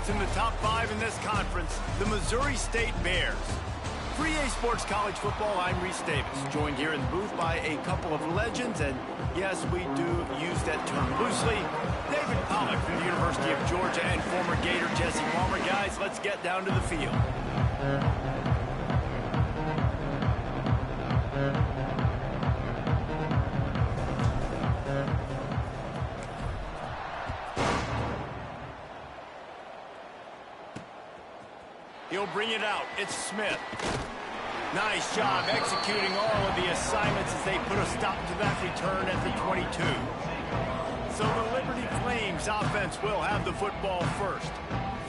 opponents in the top 5 in this conference, the Missouri State Bears. For EA Sports College Football, I'm Reese Davis, joined here in the booth by a couple of legends, and yes, we do use that term loosely. David Pollack from the University of Georgia and former Gator Jesse Palmer. Guys, let's get down to the field. He'll bring it out. It's Smith. Nice job executing all of the assignments as they put a stop to that return at the 22. So the Liberty Flames offense will have the football first.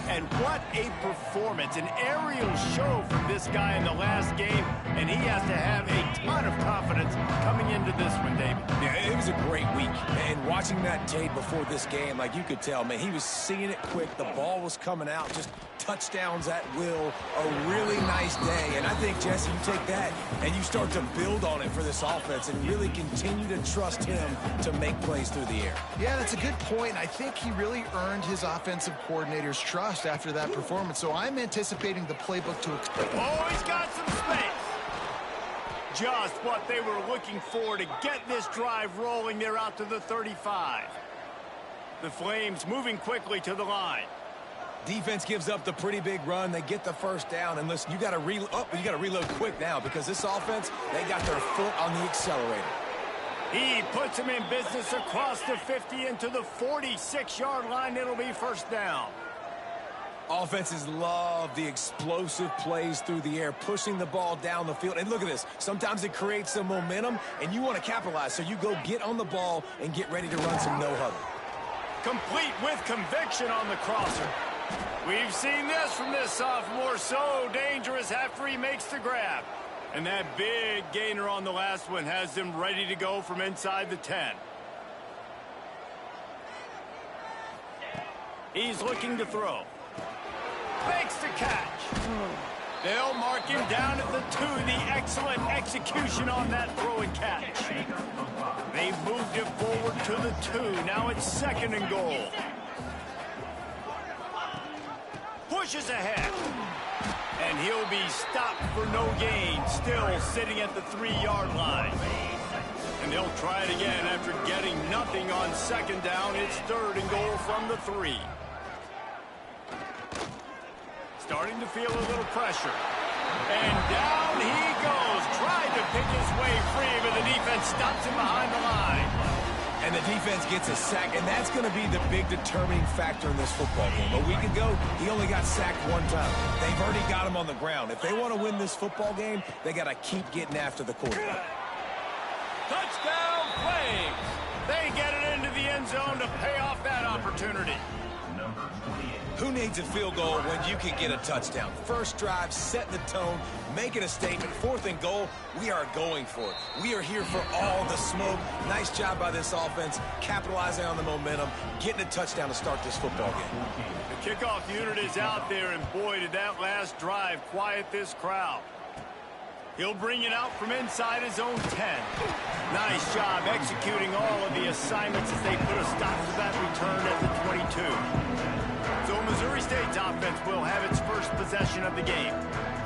And what a performance, an aerial show from this guy in the last game, and he has to have a ton of confidence coming into this one, David. Yeah, it was a great week, and watching that tape before this game, like you could tell, man, he was seeing it quick, the ball was coming out, just touchdowns at will, a really nice day. And I think, Jesse, you take that and you start to build on it for this offense and really continue to trust him to make plays through the air. Yeah, that's a good point. I think he really earned his offensive coordinator's trust after that performance. So I'm anticipating the playbook to... Oh, he's got some space. Just what they were looking for to get this drive rolling. They're out to the 35. The Flames moving quickly to the line. Defense gives up the pretty big run. They get the first down. And listen, you got to reload quick now because this offense, they got their foot on the accelerator. He puts him in business across the 50 into the 46-yard line. It'll be first down. Offenses love the explosive plays through the air, pushing the ball down the field. And look at this. Sometimes it creates some momentum, and you want to capitalize. So you go get on the ball and get ready to run some no-huddle. Complete with conviction on the crosser. We've seen this from this sophomore, so dangerous after he makes the grab. And that big gainer on the last one has him ready to go from inside the 10. He's looking to throw. Makes the catch. They'll mark him down at the 2. The excellent execution on that throw and catch. They moved it forward to the 2. Now it's 2nd and goal. Pushes ahead. And he'll be stopped for no gain. Still sitting at the 3-yard line. And they'll try it again after getting nothing on 2nd down. It's 3rd and goal from the 3. Starting to feel a little pressure. And down he goes. Tried to pick his way free, but the defense stops him behind the line. And the defense gets a sack, and that's going to be the big determining factor in this football game. A week ago, he only got sacked 1 time. They've already got him on the ground. If they want to win this football game, they got to keep getting after the quarterback. Touchdown, Flames! They get it into the end zone to pay off that opportunity. Who needs a field goal when you can get a touchdown? First drive, set the tone, making a statement. 4th and goal, we are going for it. We are here for all the smoke. Nice job by this offense, capitalizing on the momentum, getting a touchdown to start this football game. The kickoff unit is out there, and boy, did that last drive quiet this crowd. He'll bring it out from inside his own 10. Nice job executing all of the assignments as they put a stop to that return at the 22. So Missouri State's offense will have its first possession of the game.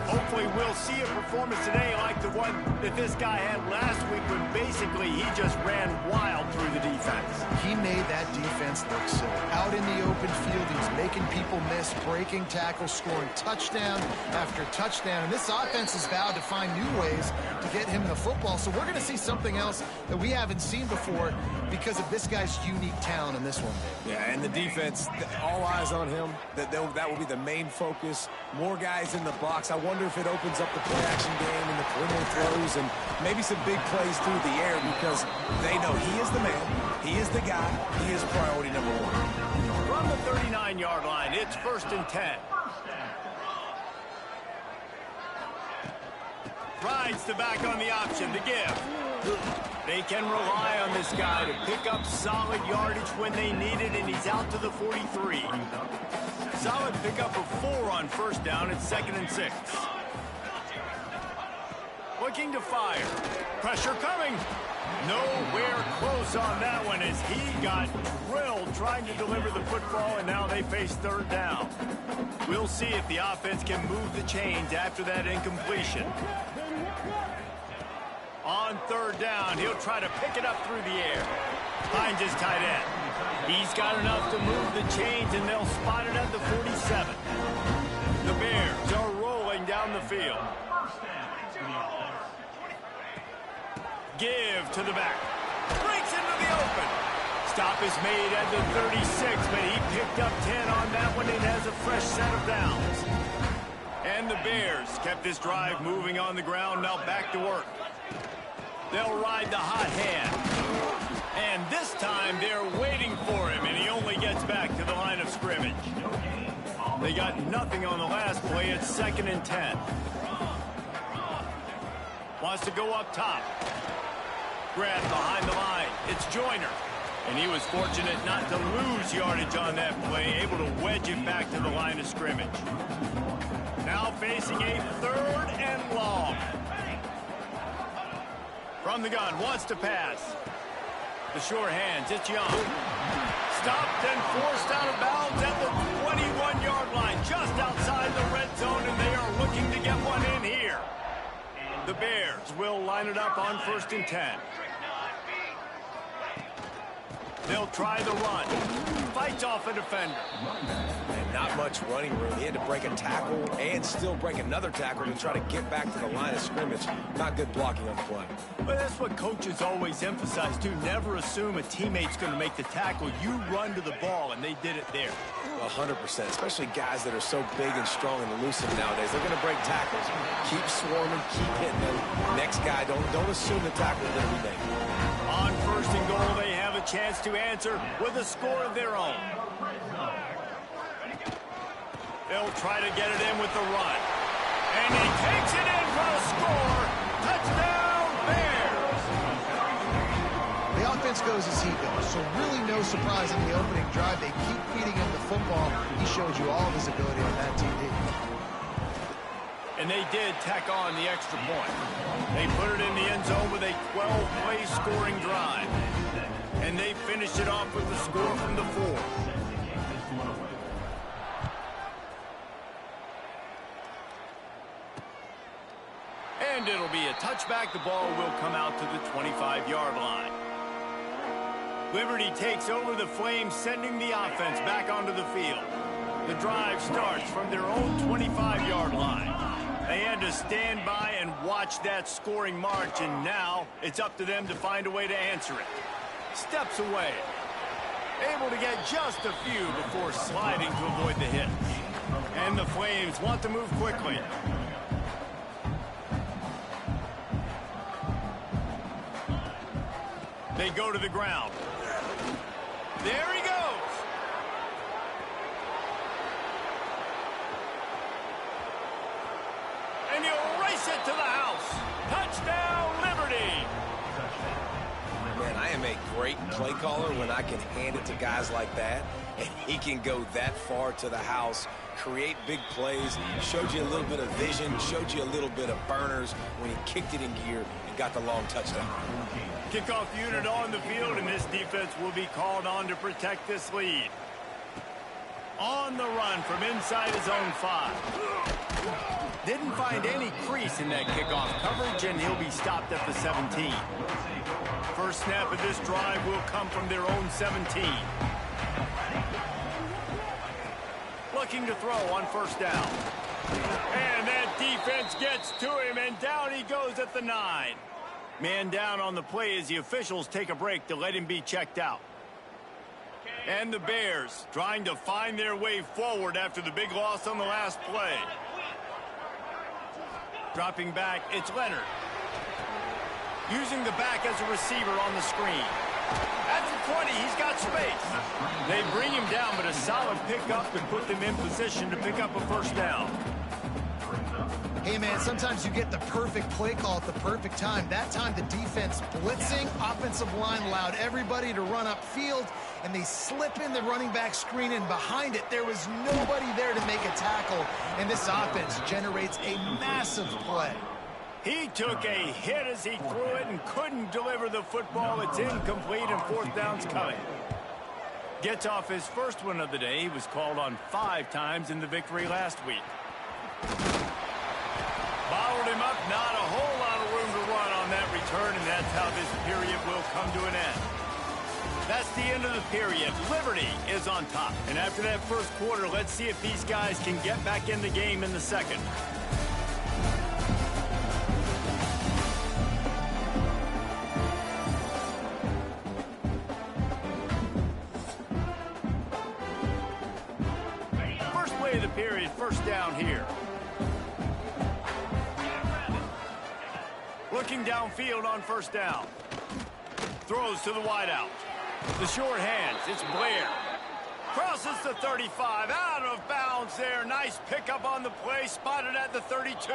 Hopefully we'll see a performance today like the one that this guy had last week when basically he just ran wild through the defense. He made that defense look silly. Out in the open field, he's making people miss, breaking tackles, scoring touchdown after touchdown. And this offense has vowed to find new ways to get him the football. So we're going to see something else that we haven't seen before because of this guy's unique talent in this one. Yeah, and the defense, all eyes on him. That will be the main focus. More guys in the box. I wonder if it opens up the play-action game and the perimeter throws and maybe some big plays through the air because they know he is the man, he is the guy, he is priority number 1. From the 39-yard line, it's 1st and 10. Rides the back on the option to give. They can rely on this guy to pick up solid yardage when they need it, and he's out to the 43. Solid pickup of 4 on 1st down. It's 2nd and 6. Looking to fire. Pressure coming. Nowhere close on that one as he got drilled trying to deliver the football, and now they face 3rd down. We'll see if the offense can move the chains after that incompletion. On third down, he'll try to pick it up through the air. Finds his tight end. He's got enough to move the chains, and they'll spot it at the 47. The Bears are rolling down the field. Give to the back. Breaks into the open. Stop is made at the 36, but he picked up 10 on that one and has a fresh set of downs. And the Bears kept this drive moving on the ground. Now back to work. They'll ride the hot hand. And this time they're waiting for him, and he only gets back to the line of scrimmage. They got nothing on the last play. It's 2nd and 10. Wants to go up top. Grab behind the line. It's Joyner. And he was fortunate not to lose yardage on that play, able to wedge it back to the line of scrimmage. Now facing a 3rd and long. From the gun, wants to pass. The sure hands, it's Young. Stopped and forced out of bounds at the 21-yard line, just outside the red zone, and they are looking to get one in here. The Bears will line it up on 1st and 10. They'll try the run. Fights off a defender. And not much running room. He had to break a tackle and still break another tackle to try to get back to the line of scrimmage. Not good blocking on the play. But that's what coaches always emphasize, too. Never assume a teammate's going to make the tackle. You run to the ball, and they did it there. 100%, especially guys that are so big and strong and elusive nowadays. They're going to break tackles. Keep swarming, keep hitting them. Next guy, don't assume the tackle is going to be made. On 1st and goal, they have a chance to answer with a score of their own. They'll try to get it in with the run. And he takes it in for a score. Touchdown, Bears! The offense goes as he goes, so really no surprise in the opening drive. They keep feeding him the football. He showed you all of his ability on that TD. And they did tack on the extra point. They put it in the end zone with a 12-play scoring drive. And they finished it off with the score from the 4. And it'll be a touchback. The ball will come out to the 25-yard line. Liberty takes over the Flames, sending the offense back onto the field. The drive starts from their own 25-yard line. They had to stand by and watch that scoring march, and now it's up to them to find a way to answer it. Steps away. Able to get just a few before sliding to avoid the hit. And the Flames want to move quickly. They go to the ground. There he goes. And he'll race it to the house. Touchdown, Liberty. Man, I am a great play caller when I can hand it to guys like that, and he can go that far to the house, create big plays, showed you a little bit of vision, showed you a little bit of burners when he kicked it in gear and got the long touchdown. Kickoff unit on the field, and this defense will be called on to protect this lead. On the run from inside his own 5. Didn't find any crease in that kickoff coverage, and he'll be stopped at the 17. First snap of this drive will come from their own 17. Looking to throw on 1st down. And that defense gets to him, and down he goes at the 9. Man down on the play as the officials take a break to let him be checked out. And the Bears trying to find their way forward after the big loss on the last play. Dropping back, it's Leonard. Using the back as a receiver on the screen. At the 20, he's got space. They bring him down, but a solid pickup to put them in position to pick up a 1st down. Hey, man, sometimes you get the perfect play call at the perfect time. That time, the defense blitzing, offensive line allowed everybody to run upfield, and they slip in the running back screen, and behind it, there was nobody there to make a tackle, and this offense generates a massive play. He took a hit as he threw it and couldn't deliver the football. It's incomplete, and 4th down's coming. Gets off his first one of the day. He was called on 5 times in the victory last week. Bottled him up, not a whole lot of room to run on that return, and that's how this period will come to an end. That's the end of the period. Liberty is on top. And after that first quarter, let's see if these guys can get back in the game in the second. First play of the period, first down here. Looking downfield on first down. Throws to the wideout. The short hands, it's Blair. Crosses the 35, out of bounds there. Nice pickup on the play, spotted at the 32.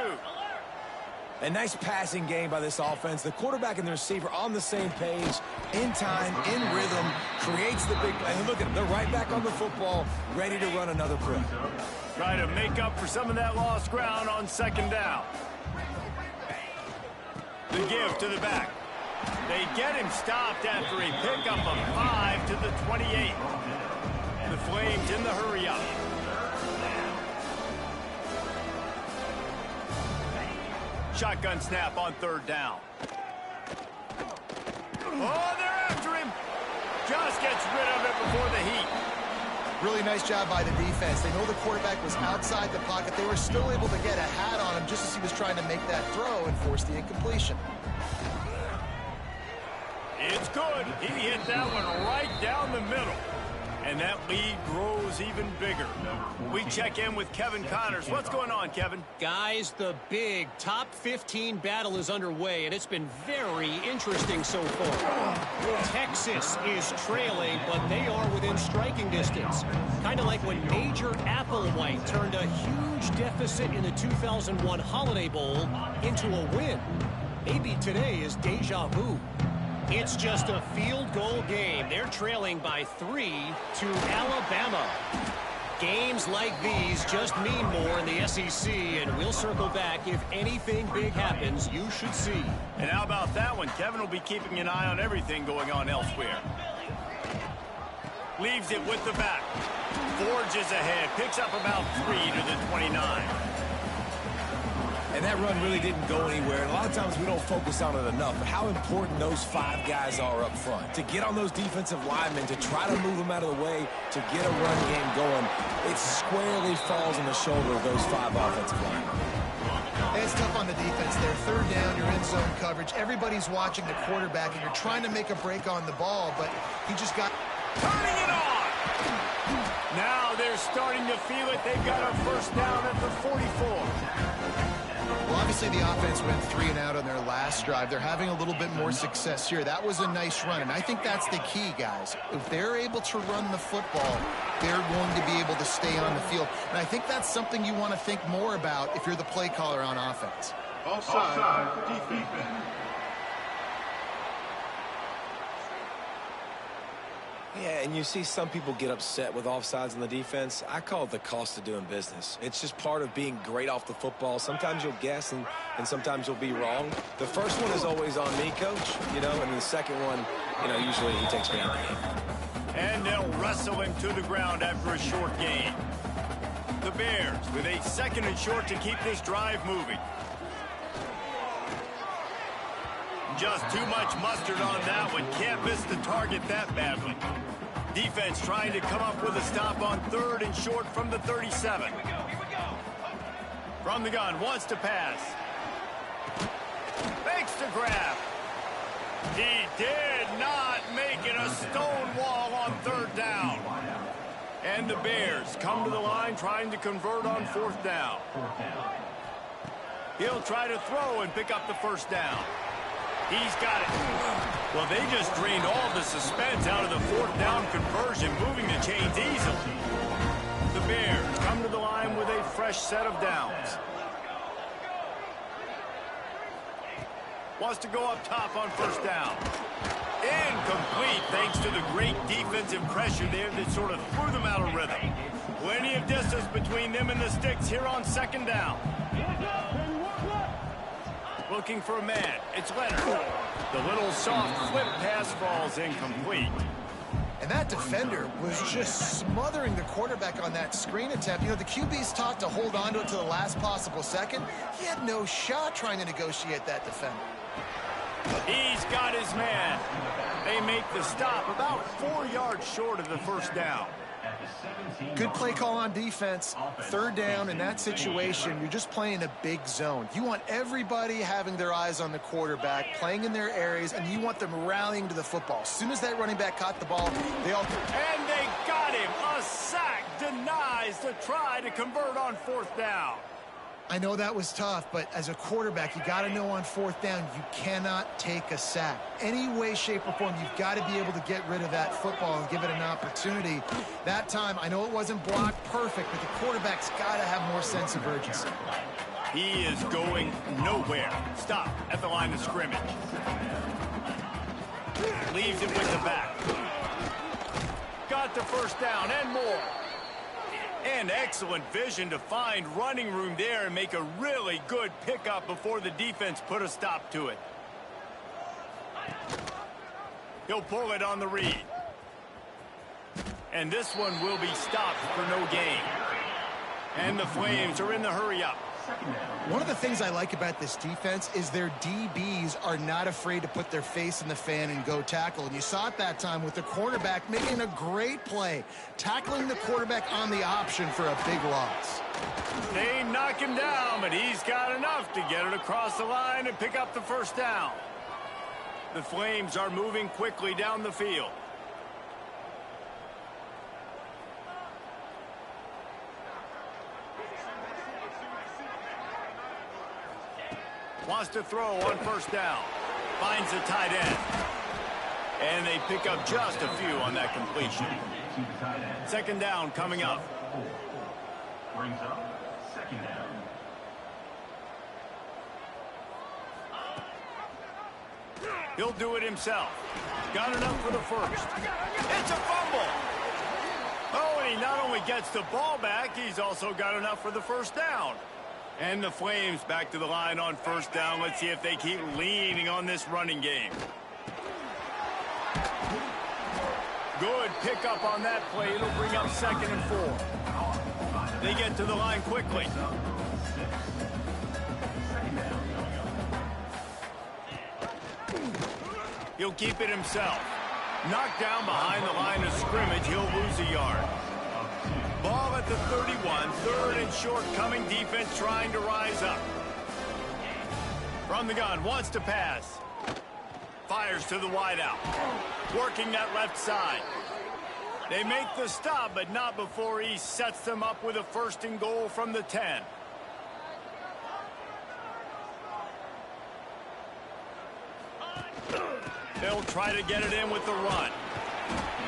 A nice passing game by this offense. The quarterback and the receiver on the same page, in time, in rhythm, creates the big play. And look at them, they're right back on the football, ready to run another play. Try to make up for some of that lost ground on second down. The give to the back. They get him stopped after a pickup of 5 to the 28. The Flames in the hurry-up. Shotgun snap on third down. Oh, they're after him. Just gets rid of it before the heat. Really nice job by the defense. They know the quarterback was outside the pocket. They were still able to get a hat on him just as he was trying to make that throw and force the incompletion. It's good. He hit that one right down the middle. And that lead grows even bigger. We check in with Kevin Connors. What's going on, Kevin? Guys, the big top 15 battle is underway, and it's been very interesting so far. Texas is trailing, but they are within striking distance. Kind of like when Major Applewhite turned a huge deficit in the 2001 Holiday Bowl into a win. Maybe today is deja vu. It's just a field goal game. They're trailing by 3 to Alabama. Games like these just mean more in the SEC, and we'll circle back. If anything big happens, you should see. And how about that one? Kevin will be keeping an eye on everything going on elsewhere. Leaves it with the back. Forges ahead. Picks up about 3 to the 29. And that run really didn't go anywhere. And a lot of times we don't focus on it enough, but how important those 5 guys are up front. To get on those defensive linemen, to try to move them out of the way, to get a run game going, it squarely falls on the shoulder of those 5 offensive linemen. It's tough on the defense there. Third down, you're in zone coverage. Everybody's watching the quarterback, and you're trying to make a break on the ball, but he just got... Turning it on! Now they're starting to feel it. They've got a first down at the 44. Well, obviously the offense went 3 and out on their last drive. They're having a little bit more success here. That was a nice run, and I think that's the key, guys. If they're able to run the football, they're going to be able to stay on the field. And I think that's something you want to think more about if you're the play caller on offense. Offside, defense. Yeah, and you see some people get upset with offsides on the defense. I call it the cost of doing business. It's just part of being great off the football. Sometimes you'll guess and sometimes you'll be wrong. The first one is always on me, Coach, and the second one, usually he takes me out of the game. And they'll wrestle him to the ground after a short gain. The Bears with a second and short to keep this drive moving. Just too much mustard on that one. Can't miss the target that badly. Defense trying to come up with a stop on third and short from the 37. From the gun, wants to pass. Fakes to grab. He did not make it. A stone wall on third down. And the Bears come to the line trying to convert on fourth down. He'll try to throw and pick up the first down. He's got it. Well, they just drained all the suspense out of the fourth down conversion, moving the chains easily. The Bears come to the line with a fresh set of downs. Wants to go up top on first down. Incomplete thanks to the great defensive pressure there that sort of threw them out of rhythm. Plenty of distance between them and the sticks here on second down. Looking for a man. It's Leonard. The little soft flip pass falls incomplete. And that defender was just smothering the quarterback on that screen attempt. You know, the QB's taught to hold on to it to the last possible second. He had no shot trying to negotiate that defender. He's got his man. They make the stop about 4 yards short of the first down. Good play call on defense. Third down in that situation, you're just playing a big zone. You want everybody having their eyes on the quarterback, playing in their areas, and you want them rallying to the football. As soon as that running back caught the ball, they all... And they got him. A sack denies the try to convert on fourth down. I know that was tough, but as a quarterback, you got to know on fourth down, you cannot take a sack. Any way, shape, or form, you've got to be able to get rid of that football and give it an opportunity. That time, I know it wasn't blocked perfect, but the quarterback's got to have more sense of urgency. He is going nowhere. Stop at the line of scrimmage. Leaves it with the back. Got the first down and more. And excellent vision to find running room there and make a really good pickup before the defense put a stop to it. He'll pull it on the read. And this one will be stopped for no gain. And the Flames are in the hurry-up. One of the things I like about this defense is their DBs are not afraid to put their face in the fan and go tackle. And you saw it that time with the cornerback making a great play, tackling the quarterback on the option for a big loss. They knock him down, but he's got enough to get it across the line and pick up the first down. The Flames are moving quickly down the field. Wants to throw on first down. Finds the tight end. And they pick up just a few on that completion. Second down coming up. Brings up second down. He'll do it himself. Got enough for the first. It's a fumble. Oh, and he not only gets the ball back, he's also got enough for the first down. And the Flames back to the line on first down. Let's see if they keep leaning on this running game. Good pickup on that play. It'll bring up 2nd and 4. They get to the line quickly. He'll keep it himself. Knocked down behind the line of scrimmage. He'll lose a yard. Ball at the 31, third and short coming, defense trying to rise up. From the gun, wants to pass. Fires to the wideout. Working that left side. They make the stop, but not before he sets them up with a 1st and goal from the 10. They'll try to get it in with the run.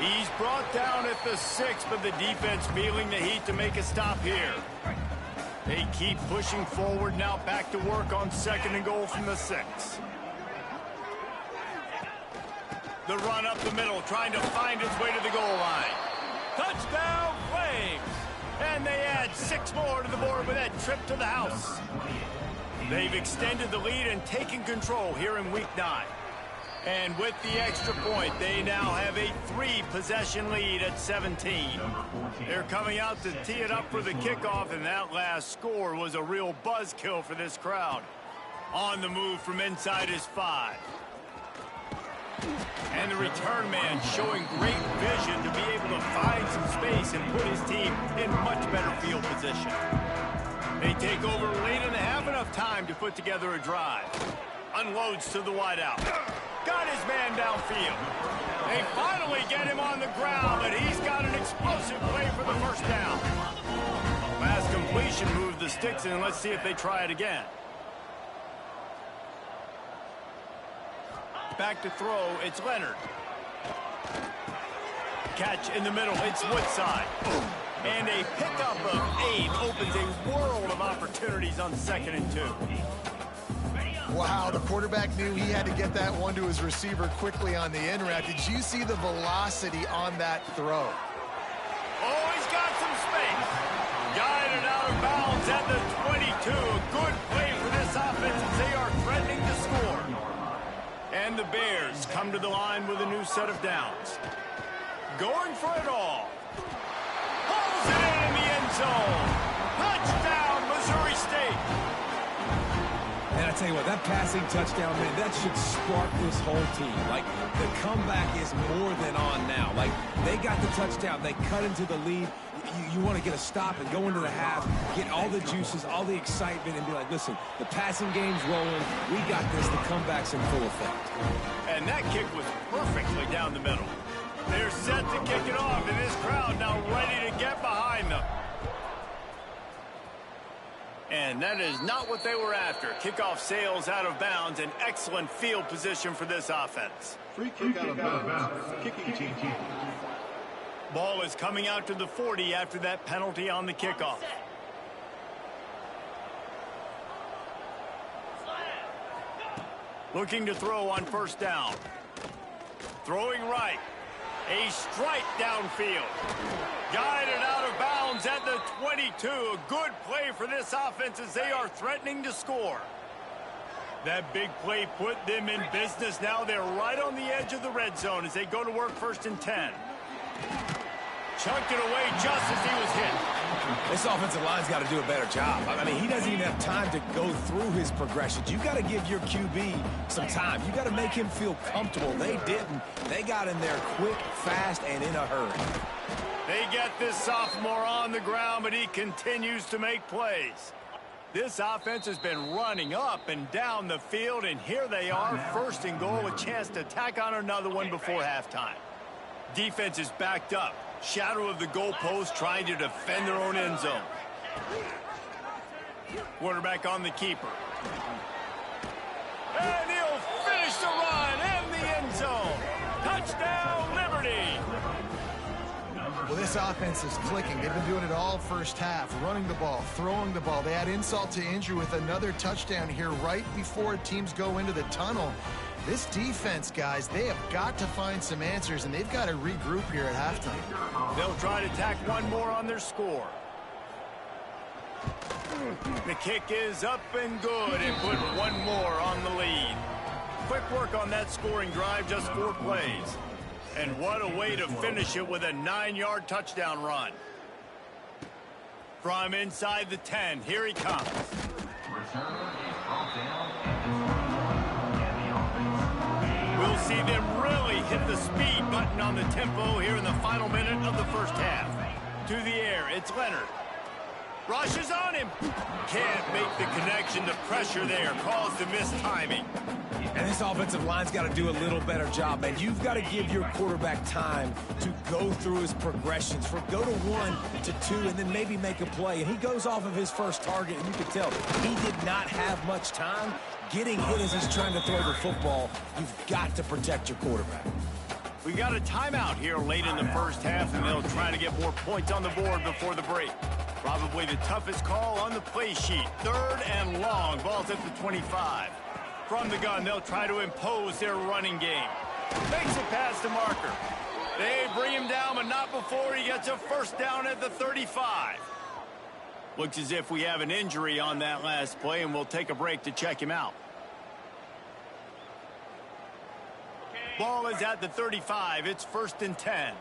He's brought down at the 6, but the defense feeling the heat to make a stop here. They keep pushing forward, now back to work on 2nd and goal from the 6. The run up the middle, trying to find its way to the goal line. Touchdown, Flames! And they add 6 more to the board with that trip to the house. They've extended the lead and taken control here in Week 9. And with the extra point, they now have a 3-possession lead at 17. They're coming out to tee it up for the kickoff, and that last score was a real buzzkill for this crowd. On the move from inside his 5. And the return man showing great vision to be able to find some space and put his team in much better field position. They take over late in the half, enough time to put together a drive. Unloads to the wideout. Got his man downfield. They finally get him on the ground, but he's got an explosive play for the first down. Last completion moved the sticks in. Let's see if they try it again. Back to throw, it's Leonard. Catch in the middle, it's Woodside. And a pickup of 8 opens a world of opportunities on 2nd and 2. Wow, the quarterback knew he had to get that one to his receiver quickly on the in route. Did you see the velocity on that throw? Oh, he's got some space. Guided out of bounds at the 22. A good play for this offense as they are threatening to score. And the Bears come to the line with a new set of downs. going for it all. Pulls it in the end zone. Touchdown, Missouri State. And I tell you what, that passing touchdown, man, that should spark this whole team. Like, the comeback is more than on now. Like, they got the touchdown. They cut into the lead. You want to get a stop and go into the half, get all the juices, all the excitement, and be like, listen, the passing game's rolling. We got this. The comeback's in full effect. And that kick was perfectly down the middle. They're set to kick it off, and this crowd now ready to get behind them. And that is not what they were after. Kickoff sails out of bounds, an excellent field position for this offense. Free kick out of bounds. Kicking team. Ball is coming out to the 40 after that penalty on the kickoff. Looking to throw on first down. Throwing right. A strike downfield. Guided out of bounds at the 22. A good play for this offense as they are threatening to score. That big play put them in business. Now they're right on the edge of the red zone as they go to work 1st and 10. Chunked it away just as he was hit. This offensive line's got to do a better job. I mean, he doesn't even have time to go through his progressions. You got to give your QB some time. You got to make him feel comfortable. They didn't. They got in there quick, fast, and in a hurry. They get this sophomore on the ground, but he continues to make plays. This offense has been running up and down the field, and here they are, 1st and goal, a chance to tack on another one before halftime. Defense is backed up. Shadow of the goalpost trying to defend their own end zone. Quarterback on the keeper. And he'll finish the run in the end zone. Touchdown, Liberty. Well, this offense is clicking. They've been doing it all first half, running the ball, throwing the ball. They add insult to injury with another touchdown here right before teams go into the tunnel. This defense, guys, they have got to find some answers, and they've got to regroup here at halftime. They'll try to tack one more on their score. The kick is up and good, and put one more on the lead. Quick work on that scoring drive, just 4 plays. And what a way to finish it with a 9-yard touchdown run. From inside the 10, here he comes. We'll see them really hit the speed button on the tempo here in the final minute of the first half. To the air, it's Leonard. Rushes on him. Can't make the connection. The pressure there caused the missed timing. And this offensive line's got to do a little better job, man. You've got to give your quarterback time to go through his progressions. Go to 1 to 2 and then maybe make a play. And he goes off of his first target, and you can tell he did not have much time. Getting hit as he's trying to throw the football, you've got to protect your quarterback. We got a timeout here late in the first half, and they'll try to get more points on the board before the break. Probably the toughest call on the play sheet. 3rd and long. Ball's at the 25. From the gun, they'll try to impose their running game. Makes it past the marker. They bring him down, but not before he gets a first down at the 35. Looks as if we have an injury on that last play, and we'll take a break to check him out. Ball is at the 35. It's 1st and 10.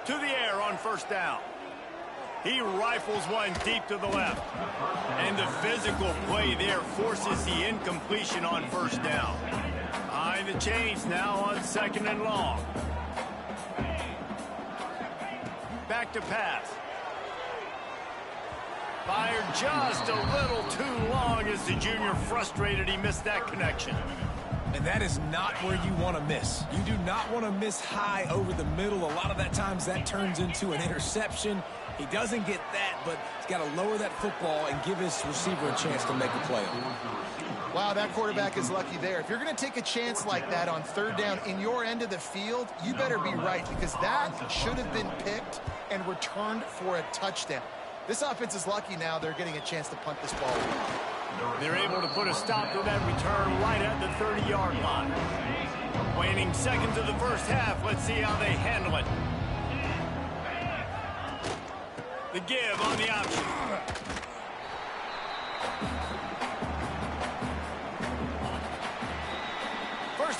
To the air on first down. He rifles one deep to the left. And the physical play there forces the incompletion on first down. Behind the chains now on 2nd and long. Back to pass. Fired just a little too long as the junior frustrated he missed that connection. And that is not where you want to miss. You do not want to miss high over the middle. A lot of that times that turns into an interception. He doesn't get that, but he's got to lower that football and give his receiver a chance to make a play on it. Wow, that quarterback is lucky there. If you're going to take a chance like that on 3rd down in your end of the field, you better be right, because that should have been picked and returned for a touchdown. This offense is lucky now they're getting a chance to punt this ball away. They're able to put a stop to that return right at the 30-yard line. Waning seconds of the first half. Let's see how they handle it. The give on the option.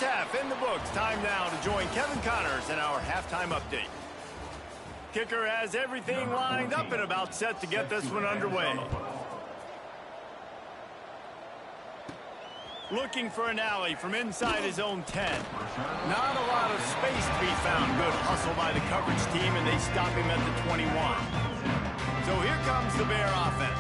half in the books. Time now to join Kevin Connors in our halftime update. Kicker has everything lined up and about set to get this one underway. Looking for an alley from inside his own 10. Not a lot of space to be found. Good hustle by the coverage team, and they stop him at the 21. So here comes the Bear offense.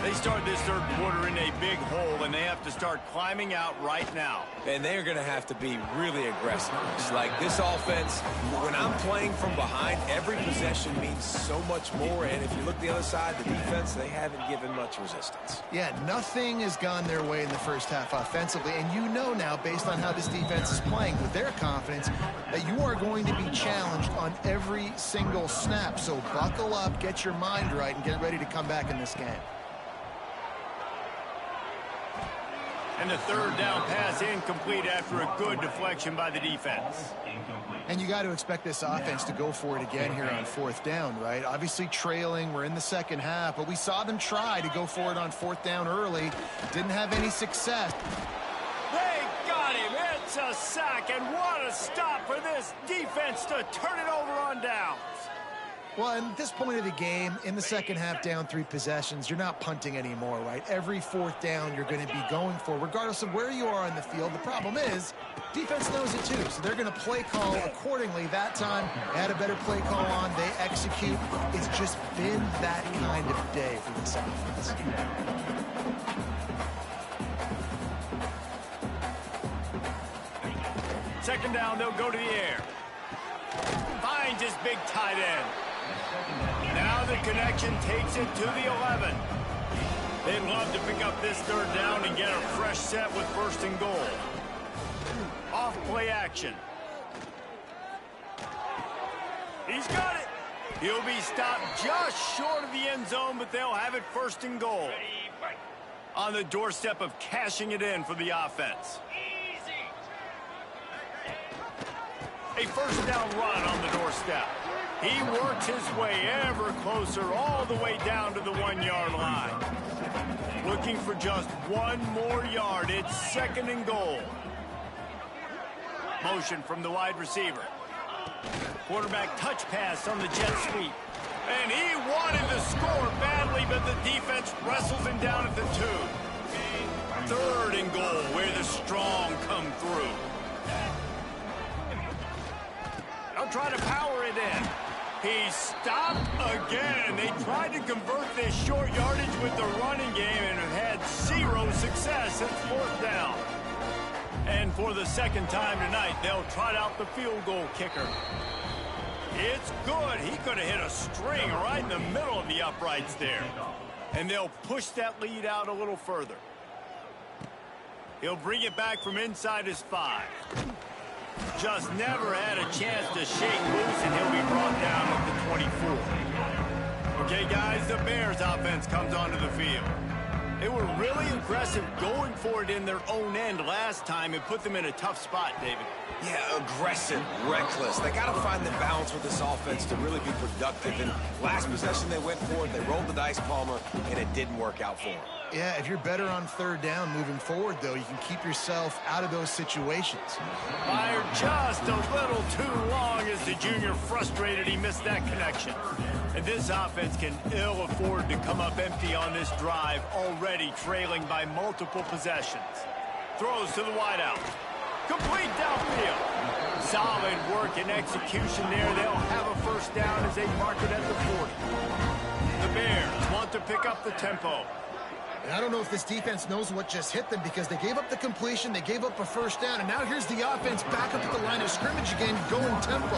They start this third quarter in a big hole, and they have to start climbing out right now. And they're going to have to be really aggressive. It's like this offense, when I'm playing from behind, every possession means so much more. And if you look the other side, the defense, they haven't given much resistance. Yeah, nothing has gone their way in the first half offensively. And you know now, based on how this defense is playing with their confidence, that you are going to be challenged on every single snap. So buckle up, get your mind right, and get ready to come back in this game. And the third down pass incomplete after a good deflection by the defense. And you got to expect this offense to go for it again here on fourth down, right? Obviously trailing, we're in the second half, but we saw them try to go for it on fourth down early. Didn't have any success. They got him. It's a sack, and what a stop for this defense to turn it over on downs. Well, at this point of the game, in the second half, down 3 possessions, you're not punting anymore, right? Every fourth down you're going to be going for, regardless of where you are on the field. The problem is, defense knows it too, so they're going to play call accordingly. That time, they had a better play call on. They execute. It's just been that kind of day for this offense. Second down, they'll go to the air. Finds his big tight end. Now the connection takes it to the 11. They'd love to pick up this third down and get a fresh set with first and goal. Off play action. He's got it. He'll be stopped just short of the end zone, but they'll have it first and goal. On the doorstep of cashing it in for the offense. A first down run on the doorstep. He works his way ever closer all the way down to the 1-yard line. Looking for just one more yard. It's second and goal. Motion from the wide receiver. Quarterback touch pass on the jet sweep. And he wanted to score badly, but the defense wrestles him down at the 2. Third and goal, where the strong come through. They'll try to power it in. He stopped again. They tried to convert this short yardage with the running game and have had 0 success. It's fourth down. And for the second time tonight, they'll trot out the field goal kicker. It's good. He could have hit a string right in the middle of the uprights there. And they'll push that lead out a little further. He'll bring it back from inside his 5. Just never had a chance to shake loose, and he'll be brought down at the 24. Okay, guys, the Bears offense comes onto the field. They were really aggressive going for it in their own end last time and put them in a tough spot, David. Yeah, aggressive, reckless. They got to find the balance with this offense to really be productive. And last possession they went for it, they rolled the dice, Palmer, and it didn't work out for them. Yeah, if you're better on third down moving forward, though, you can keep yourself out of those situations. Fired just a little too long as the junior frustrated he missed that connection. And this offense can ill afford to come up empty on this drive, already trailing by multiple possessions. Throws to the wideout. Complete downfield. Solid work and execution there. They'll have a first down as they mark it at the 40. The Bears want to pick up the tempo. And I don't know if this defense knows what just hit them, because they gave up the completion, they gave up a first down, and now here's the offense back up at the line of scrimmage again, going tempo.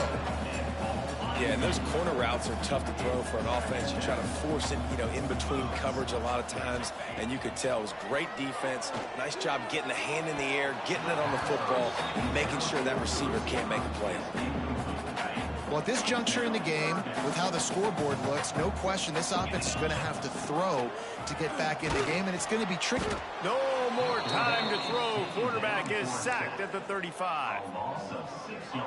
Yeah, and those corner routes are tough to throw for an offense. You try to force it, in between coverage a lot of times, and you could tell it was great defense. Nice job getting a hand in the air, getting it on the football, and making sure that receiver can't make a play. Well, at this juncture in the game, with how the scoreboard looks, no question this offense is going to have to throw to get back in the game, and it's going to be tricky. No more time to throw. Quarterback is sacked at the 35.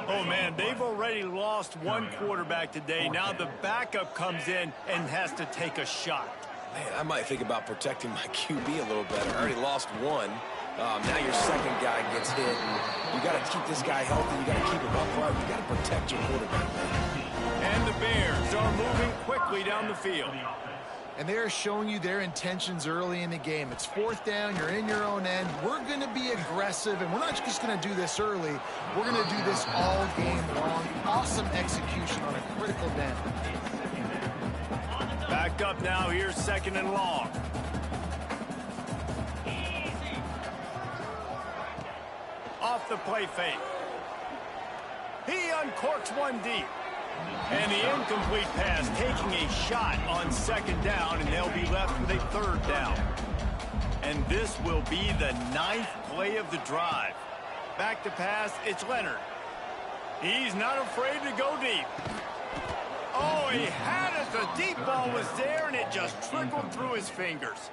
Oh, man, they've already lost one quarterback today. Now the backup comes in and has to take a shot. Man, I might think about protecting my QB a little better. I already lost one. Now your second guy gets hit. You got to keep this guy healthy. You got to keep him upright. You got to protect your quarterback. And the Bears are moving quickly down the field. And they are showing you their intentions early in the game. It's fourth down. You're in your own end. We're going to be aggressive, and we're not just going to do this early. We're going to do this all game long. Awesome execution on a critical down. Backed up now. Here's second and long. Off the play fake. He uncorks one deep. And the incomplete pass taking a shot on second down, and they'll be left with a third down. And this will be the 9th play of the drive. Back to pass, it's Leonard. He's not afraid to go deep. Oh, he had it. The deep ball was there, and it just trickled through his fingers.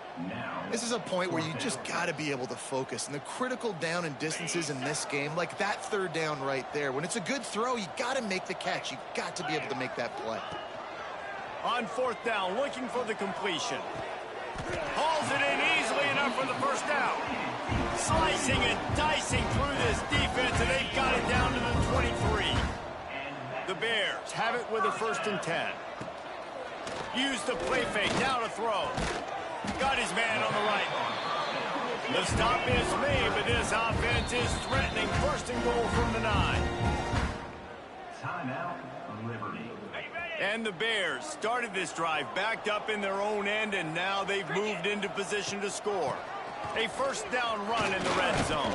This is a point where you just got to be able to focus. And the critical down and distances in this game, like that third down right there, when it's a good throw, you got to make the catch. You got to be able to make that play. On fourth down, looking for the completion. Hauls it in easily enough for the first down. Slicing and dicing through this defense, and they've got it down to the 23. The Bears have it with a 1st and 10. Use the play fake, now to throw. Got his man on the right. The stop is made, but this offense is threatening 1st and goal from the 9. Timeout, Liberty. And the Bears started this drive backed up in their own end, and now they've moved into position to score. A 1st down run in the red zone.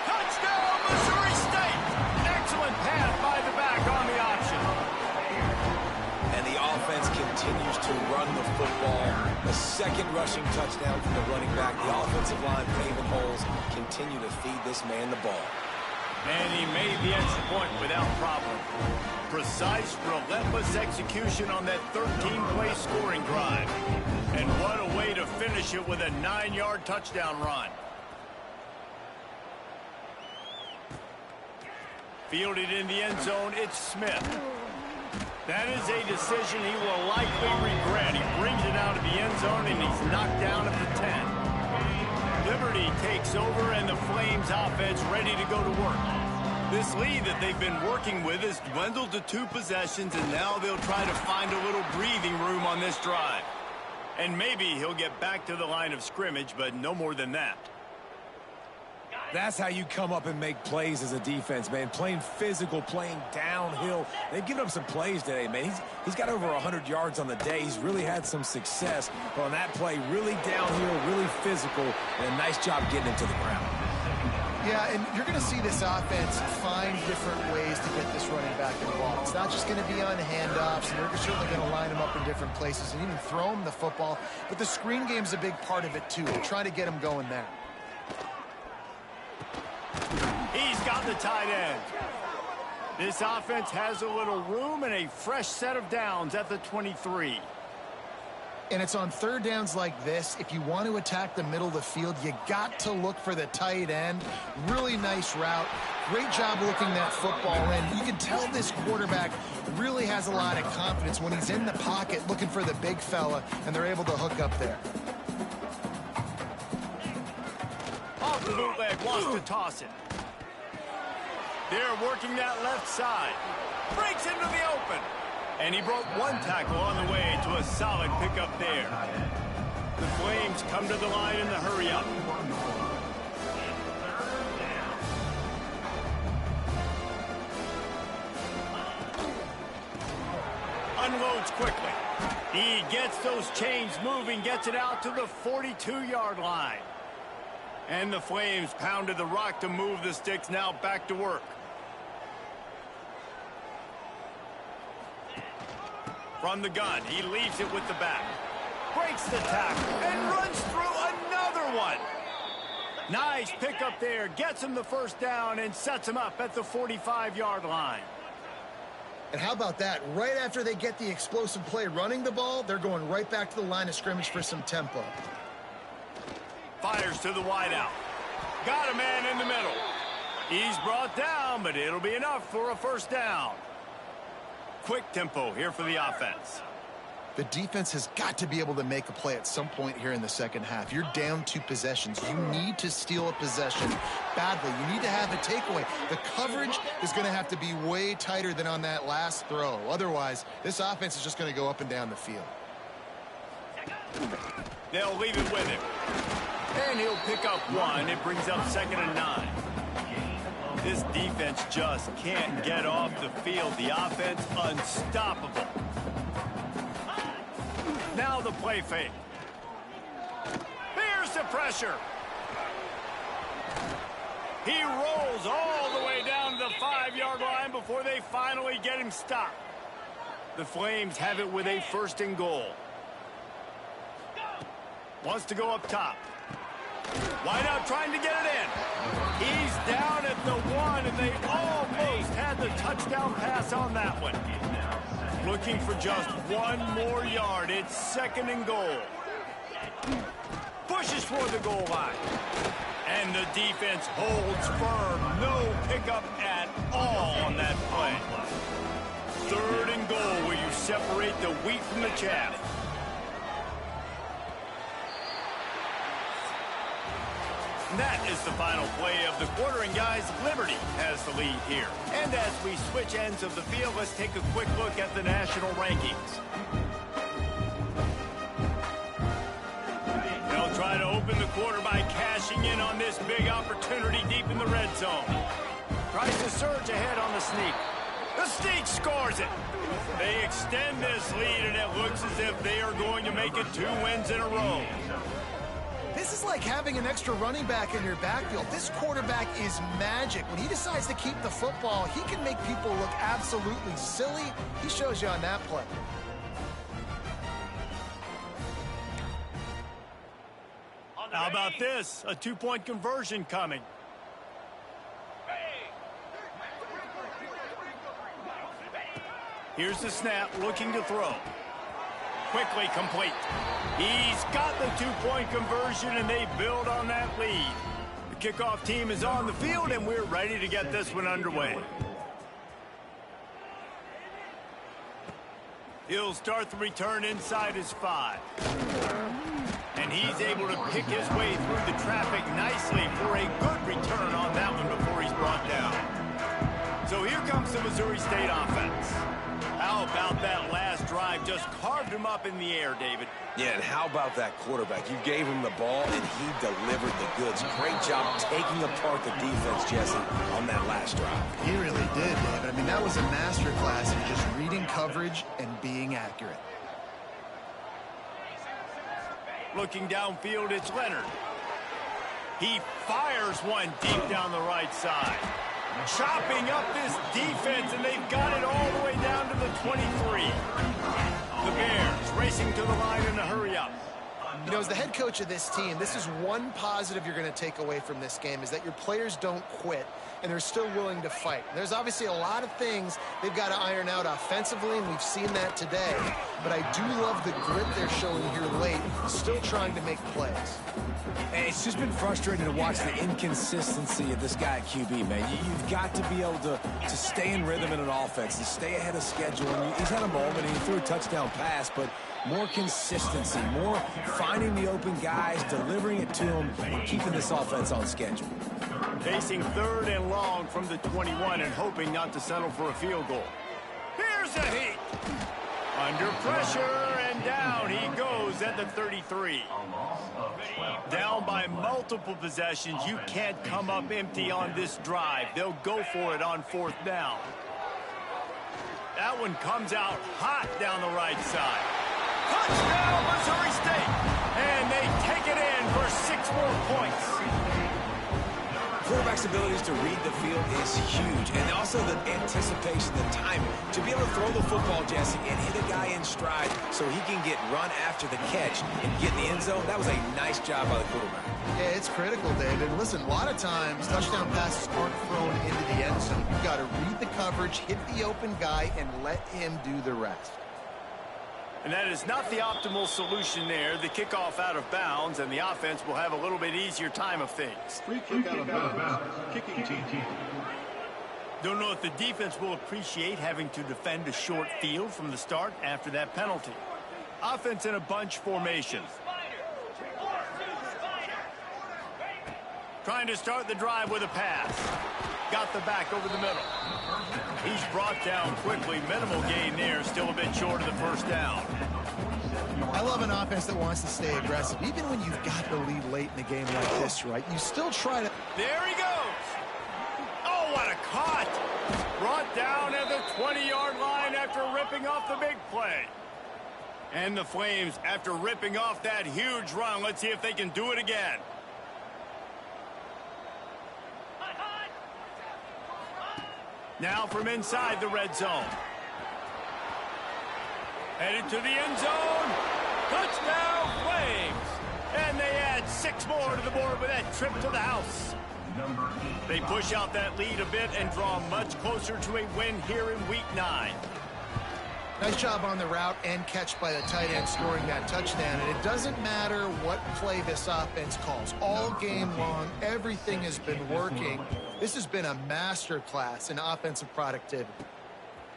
Touchdown, Missouri State! Excellent pass by the back on the option. And the offense continues to run the football. A second rushing touchdown from the running back. The offensive line paving holes. Continue to feed this man the ball. And he made the extra point without problem. Precise, relentless execution on that 13-play scoring drive. And what a way to finish it with a 9-yard touchdown run. Fielded in the end zone, it's Smith. That is a decision he will likely regret. He brings it out of the end zone, and he's knocked down at the 10. Liberty takes over, and the Flames offense ready to go to work. This lead that they've been working with has dwindled to 2 possessions, and now they'll try to find a little breathing room on this drive. And maybe he'll get back to the line of scrimmage, but no more than that. That's how you come up and make plays as a defense, man. Playing physical, playing downhill. They've given up some plays today, man. He's got over 100 yards on the day. He's really had some success. But on that play, really downhill, really physical, and a nice job getting him to the ground. Yeah, and you're going to see this offense find different ways to get this running back involved. It's not just going to be on handoffs, and they're certainly going to line him up in different places and even throw him the football. But the screen game's a big part of it, too. Try to get him going there. He's got the tight end. This offense has a little room and a fresh set of downs at the 23. And it's on third downs like this. If you want to attack the middle of the field, you got to look for the tight end. Really nice route. Great job looking that football in. You can tell this quarterback really has a lot of confidence when he's in the pocket looking for the big fella, and they're able to hook up there. Off the bootleg, wants to toss it. They're working that left side. Breaks into the open. And he broke one tackle on the way to a solid pickup there. The Flames come to the line in the hurry-up. Unloads quickly. He gets those chains moving, gets it out to the 42-yard line. And the Flames pounded the rock to move the sticks, now back to work. From the gun, he leaves it with the back. Breaks the tackle and runs through another one. Nice pickup there, gets him the first down and sets him up at the 45-yard line. And how about that? Right after they get the explosive play running the ball, they're going right back to the line of scrimmage for some tempo. Fires to the wideout. Got a man in the middle. He's brought down, but it'll be enough for a first down. Quick tempo here for the offense. The defense has got to be able to make a play at some point here in the second half. You're down 2 possessions. You need to steal a possession badly. You need to have a takeaway. The coverage is going to have to be way tighter than on that last throw. Otherwise, this offense is just going to go up and down the field. They'll leave it with him. And he'll pick up 1. It brings up 2nd and 9. This defense just can't get off the field. The offense unstoppable. Now the play fake. Here's the pressure. He rolls all the way down to the 5-yard line before they finally get him stopped. The Flames have it with a 1st and goal. Wants to go up top. Wide out trying to get it in. He's down at the 1, and they almost had the touchdown pass on that one. Looking for just 1 more yard. It's 2nd and goal. Pushes for the goal line. And the defense holds firm. No pickup at all on that play. 3rd and goal where you separate the wheat from the chaff. And that is the final play of the quarter, and guys, Liberty has the lead here. And as we switch ends of the field, let's take a quick look at the national rankings. They'll try to open the quarter by cashing in on this big opportunity deep in the red zone. Tries to surge ahead on the sneak. The sneak scores it. They extend this lead, and it looks as if they are going to make it 2 wins in a row. This is like having an extra running back in your backfield. This quarterback is magic. When he decides to keep the football, he can make people look absolutely silly. He shows you on that play. How about this? A 2-point conversion coming. Here's the snap, looking to throw. Quickly complete. He's got the 2-point conversion, and they build on that lead. The kickoff team is on the field, and we're ready to get this one underway. He'll start the return inside his 5. And he's able to pick his way through the traffic nicely for a good return on that one before he's brought down. So here comes the Missouri State offense. How about that last drive? Just carved him up in the air, David. Yeah, and how about that quarterback? You gave him the ball, and he delivered the goods. Great job taking apart the defense, Jesse, on that last drive. He really did, David. I mean, that was a masterclass in just reading coverage and being accurate. Looking downfield, it's Leonard. He fires one deep down the right side. Chopping up this defense, and they've got it all the way down to the 23. The Bears racing to the line in a hurry-up. You know, as the head coach of this team, this is one positive you're going to take away from this game, is that your players don't quit, and they're still willing to fight. There's obviously a lot of things they've got to iron out offensively, and we've seen that today. But I do love the grit they're showing here late, still trying to make plays. And it's just been frustrating to watch the inconsistency of this guy at QB, man. You've got to be able to stay in rhythm in an offense, to stay ahead of schedule. And he's had a moment, and he threw a touchdown pass, but more consistency, more finding the open guys, delivering it to them, and keeping this offense on schedule. Facing 3rd and long from the 21 and hoping not to settle for a field goal. Here's a heat. Under pressure, and down he goes at the 33. Down by multiple possessions. You can't come up empty on this drive. They'll go for it on 4th down. That one comes out hot down the right side. Touchdown, Missouri State. And they take it in for 6 more points. Quarterback's abilities to read the field is huge, and also the anticipation, the timing. To be able to throw the football, Jesse, and hit a guy in stride so he can get run after the catch and get in the end zone, that was a nice job by the quarterback. Yeah, it's critical, David. Listen, a lot of times touchdown passes aren't thrown into the end zone. You've got to read the coverage, hit the open guy, and let him do the rest. And that is not the optimal solution there. The kickoff out of bounds, and the offense will have a little bit easier time of things. Free kick out of bounds. Kicking team. Don't know if the defense will appreciate having to defend a short field from the start after that penalty. Offense in a bunch formation. Trying to start the drive with a pass. Got the back over the middle. He's brought down quickly. Minimal gain there. Still a bit short of the first down. I love an offense that wants to stay aggressive. Even when you've got the lead late in the game like this, right? You still try to... There he goes. Oh, what a cut. Brought down at the 20-yard line after ripping off the big play. And the Flames, after ripping off that huge run, let's see if they can do it again. Now from inside the red zone. Headed to the end zone. Touchdown, Flames. And they add 6 more to the board with that trip to the house. They push out that lead a bit and draw much closer to a win here in Week 9. Nice job on the route and catch by the tight end scoring that touchdown. And it doesn't matter what play this offense calls. All game long, everything has been working. This has been a masterclass in offensive productivity.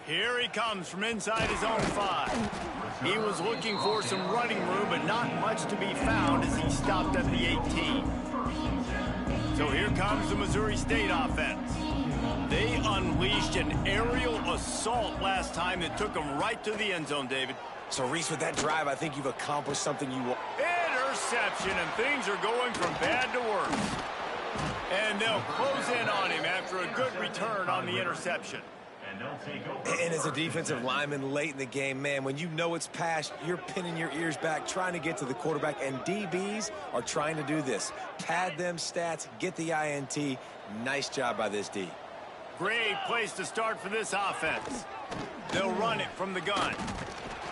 Here he comes from inside his own 5. He was looking for some running room, but not much to be found as he stopped at the 18. So here comes the Missouri State offense. They unleashed an aerial assault last time that took them right to the end zone, David. So, Reese, with that drive, I think you've accomplished something you want. Interception, and things are going from bad to worse. And they'll close in on him after a good return on the interception. And as a defensive lineman late in the game, man, when you know it's past, you're pinning your ears back, trying to get to the quarterback, and DBs are trying to do this. Pad them stats, get the INT. Nice job by this D. Great place to start for this offense. They'll run it from the gun.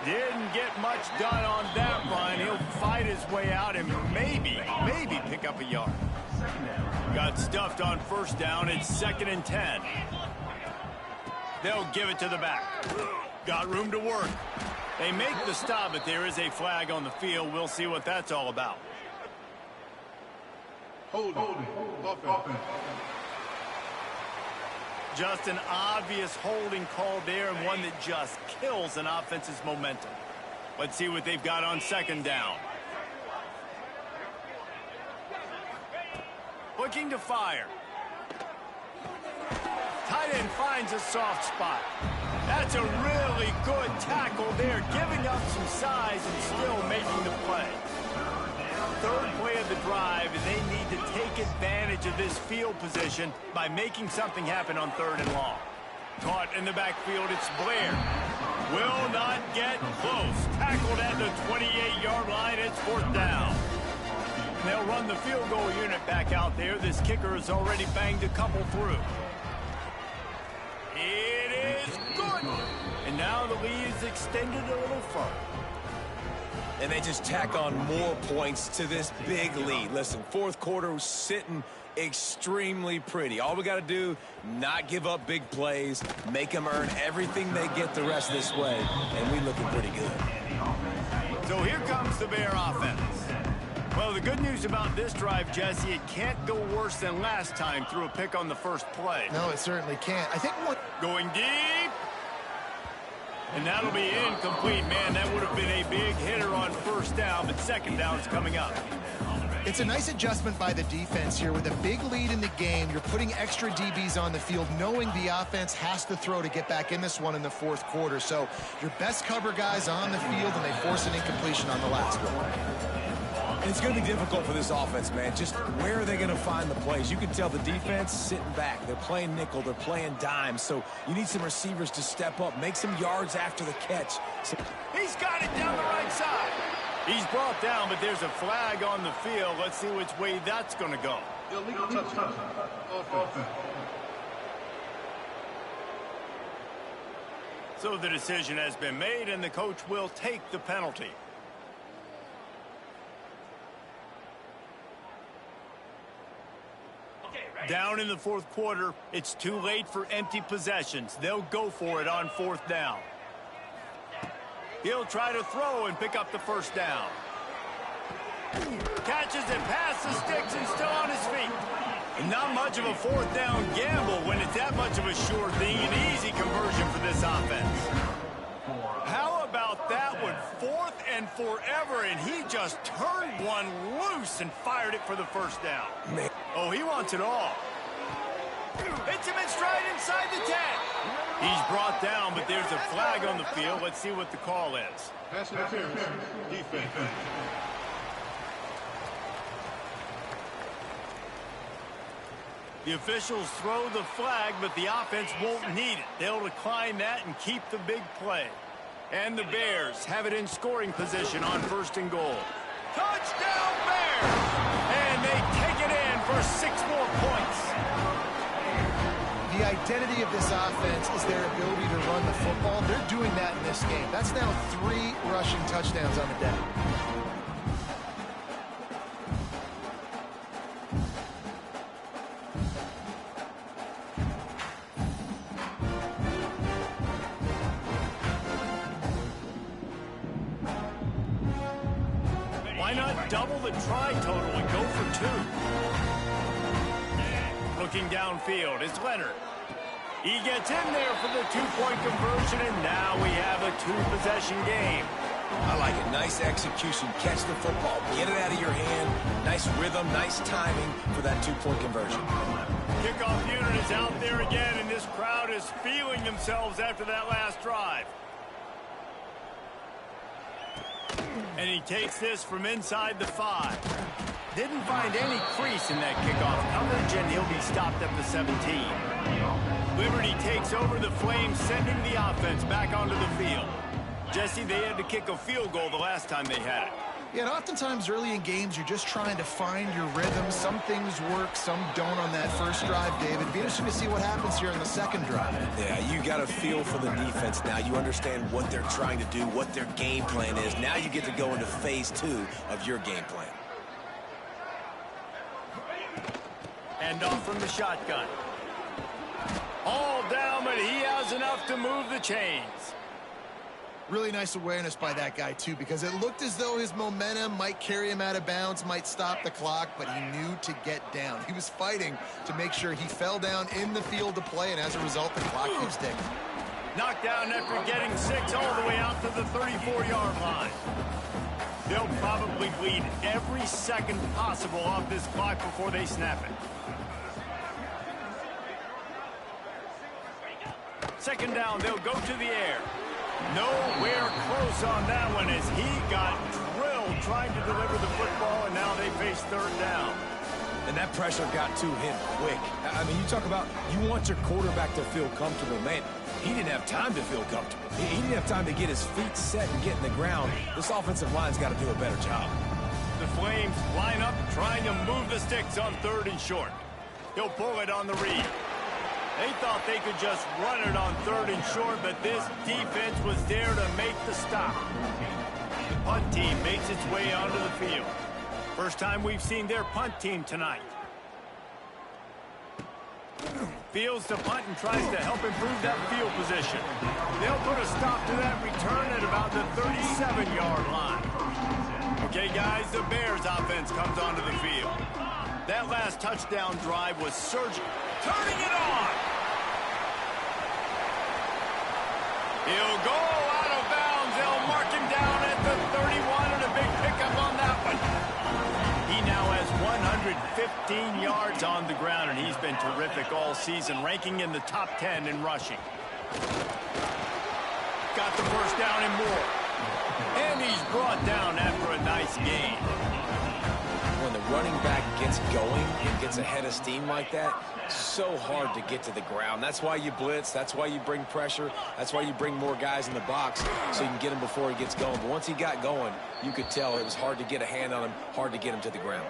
Didn't get much done on that run. He'll fight his way out and maybe pick up a yard. Got stuffed on first down. It's 2nd and 10. They'll give it to the back. Got room to work. They make the stop, but there is a flag on the field. We'll see what that's all about. Hold offense. Just an obvious holding call there, and one that just kills an offense's momentum. Let's see what they've got on 2nd down. Looking to fire. Tight end finds a soft spot. That's a really good tackle there, giving up some size and still making the play. 3rd play of the drive, and they need to take advantage of this field position by making something happen on 3rd and long. Caught in the backfield, it's Blair. Will not get close. Tackled at the 28-yard line, it's 4th down. They'll run the field goal unit back out there. This kicker has already banged a couple through. It is good. And now the lead is extended a little further. And they just tack on more points to this big lead. Listen, 4th quarter was sitting extremely pretty. All we got to do, not give up big plays, make them earn everything they get the rest of this way, and we looking pretty good. So here comes the Bear offense. Well, the good news about this drive, Jesse, it can't go worse than last time through a pick on the first play. No, it certainly can't. I think what... Going deep. And that'll be incomplete. Man, that would have been a big hitter on first down, but 2nd down's coming up. It's a nice adjustment by the defense here. With a big lead in the game, you're putting extra DBs on the field, knowing the offense has to throw to get back in this one in the 4th quarter. So your best cover guys on the field, and they force an incompletion on the last one. And it's going to be difficult for this offense, man. Just where are they going to find the plays? You can tell the defense sitting back. They're playing nickel. They're playing dime. So you need some receivers to step up, make some yards after the catch. He's got it down the right side. He's brought down, but there's a flag on the field. Let's see which way that's going to go. Illegal touchdown. Offense. So the decision has been made, and the coach will take the penalty. Down in the 4th quarter, it's too late for empty possessions. They'll go for it on 4th down. He'll try to throw and pick up the first down. Catches it past the sticks and still on his feet. Not much of a 4th down gamble when it's that much of a sure thing. An easy conversion for this offense. How about that one? 4th and running forever, and he just turned one loose and fired it for the first down. Man. Oh, he wants it all. Hits him in stride inside the 10. He's brought down, but there's a flag on the field. Let's see what the call is. Pass interference. Defense. The officials throw the flag, but the offense won't need it. They'll decline that and keep the big play. And the Bears have it in scoring position on 1st and goal. Touchdown, Bears! And they take it in for 6 more points. The identity of this offense is their ability to run the football. They're doing that in this game. That's now 3 rushing touchdowns on the day. Why not double the try total and go for 2? Looking downfield, it's Leonard. He gets in there for the 2-point conversion, and now we have a 2-possession game. I like it. Nice execution. Catch the football. Get it out of your hand. Nice rhythm, nice timing for that 2-point conversion. Kickoff unit is out there again, and this crowd is feeling themselves after that last drive. And he takes this from inside the 5. Didn't find any crease in that kickoff coverage, and he'll be stopped at the 17. Liberty takes over the Flames, sending the offense back onto the field. Jesse, they had to kick a field goal the last time they had it. Yeah, and oftentimes early in games, you're just trying to find your rhythm. Some things work, some don't on that first drive, David. It'd be interesting to see what happens here in the second drive. Yeah, you got a feel for the defense now. You understand what they're trying to do, what their game plan is. Now you get to go into phase 2 of your game plan. And off from the shotgun. All down, but he has enough to move the chains. Really nice awareness by that guy, too, because it looked as though his momentum might carry him out of bounds, might stop the clock, but he knew to get down. He was fighting to make sure he fell down in the field to play, and as a result, the clock keeps ticking. Knocked down after getting 6 all the way out to the 34-yard line. They'll probably bleed every second possible off this clock before they snap it. Second down, they'll go to the air. Nowhere close on that one as he got drilled trying to deliver the football, and now they face 3rd down. And that pressure got to him quick. I mean, you talk about you want your quarterback to feel comfortable. Man, he didn't have time to feel comfortable. He didn't have time to get his feet set and get in the ground. This offensive line's got to do a better job. The Flames line up trying to move the sticks on 3rd and short. He'll pull it on the read. They thought they could just run it on 3rd and short, but this defense was there to make the stop. The punt team makes its way onto the field. First time we've seen their punt team tonight. Fields to punt and tries to help improve that field position. They'll put a stop to that return at about the 37-yard line. Okay, guys, the Bears offense comes onto the field. That last touchdown drive was surgical. Turning it on. He'll go out of bounds. They'll mark him down at the 31 and a big pickup on that one. He now has 115 yards on the ground, and he's been terrific all season, ranking in the top 10 in rushing. Got the first down and more. And he's brought down after a nice gain. When the running back gets going and gets ahead of steam like that, so hard to get to the ground. That's why you blitz. That's why you bring pressure. That's why you bring more guys in the box so you can get him before he gets going. But once he got going, you could tell it was hard to get a hand on him, hard to get him to the ground.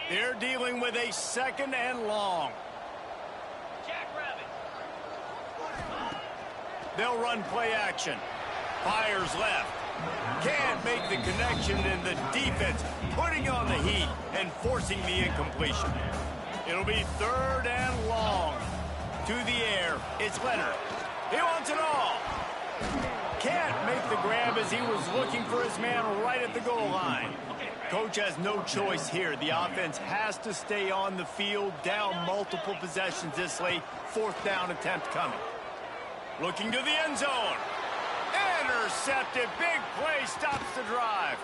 They're dealing with a 2nd and long. They'll run play action. Fires left. Can't make the connection, and the defense putting on the heat and forcing the incompletion. It'll be 3rd and long. To the air, it's Leonard. He wants it all. Can't make the grab as he was looking for his man right at the goal line. Coach has no choice here. The offense has to stay on the field, down multiple possessions this late. 4th down attempt coming. Looking to the end zone. Intercepted. Big play stops the drive.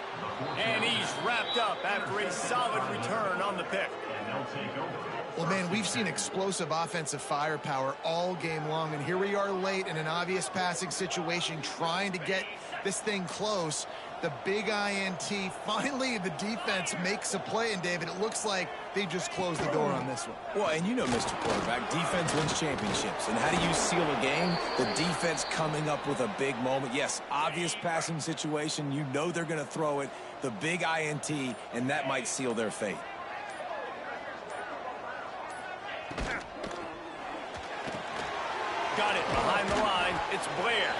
And he's wrapped up after a solid return on the pick. And they'll take over. Well, man, we've seen explosive offensive firepower all game long, and here we are late in an obvious passing situation trying to get this thing close. The big INT, finally the defense makes a play, and David, it looks like they just closed the door on this one. Well, and you know, Mr. Quarterback, defense wins championships. And how do you seal a game? The defense coming up with a big moment. Yes, obvious passing situation. You know they're going to throw it. The big INT, and that might seal their fate. Got it behind the line. It's Blair.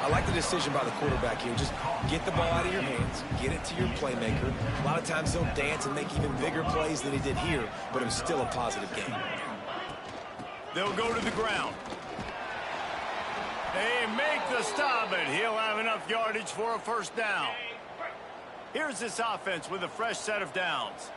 I like the decision by the quarterback here. Just get the ball out of your hands, get it to your playmaker. A lot of times he'll dance and make even bigger plays than he did here, but it was still a positive game. They'll go to the ground. They make the stop, and he'll have enough yardage for a first down. Here's this offense with a fresh set of downs.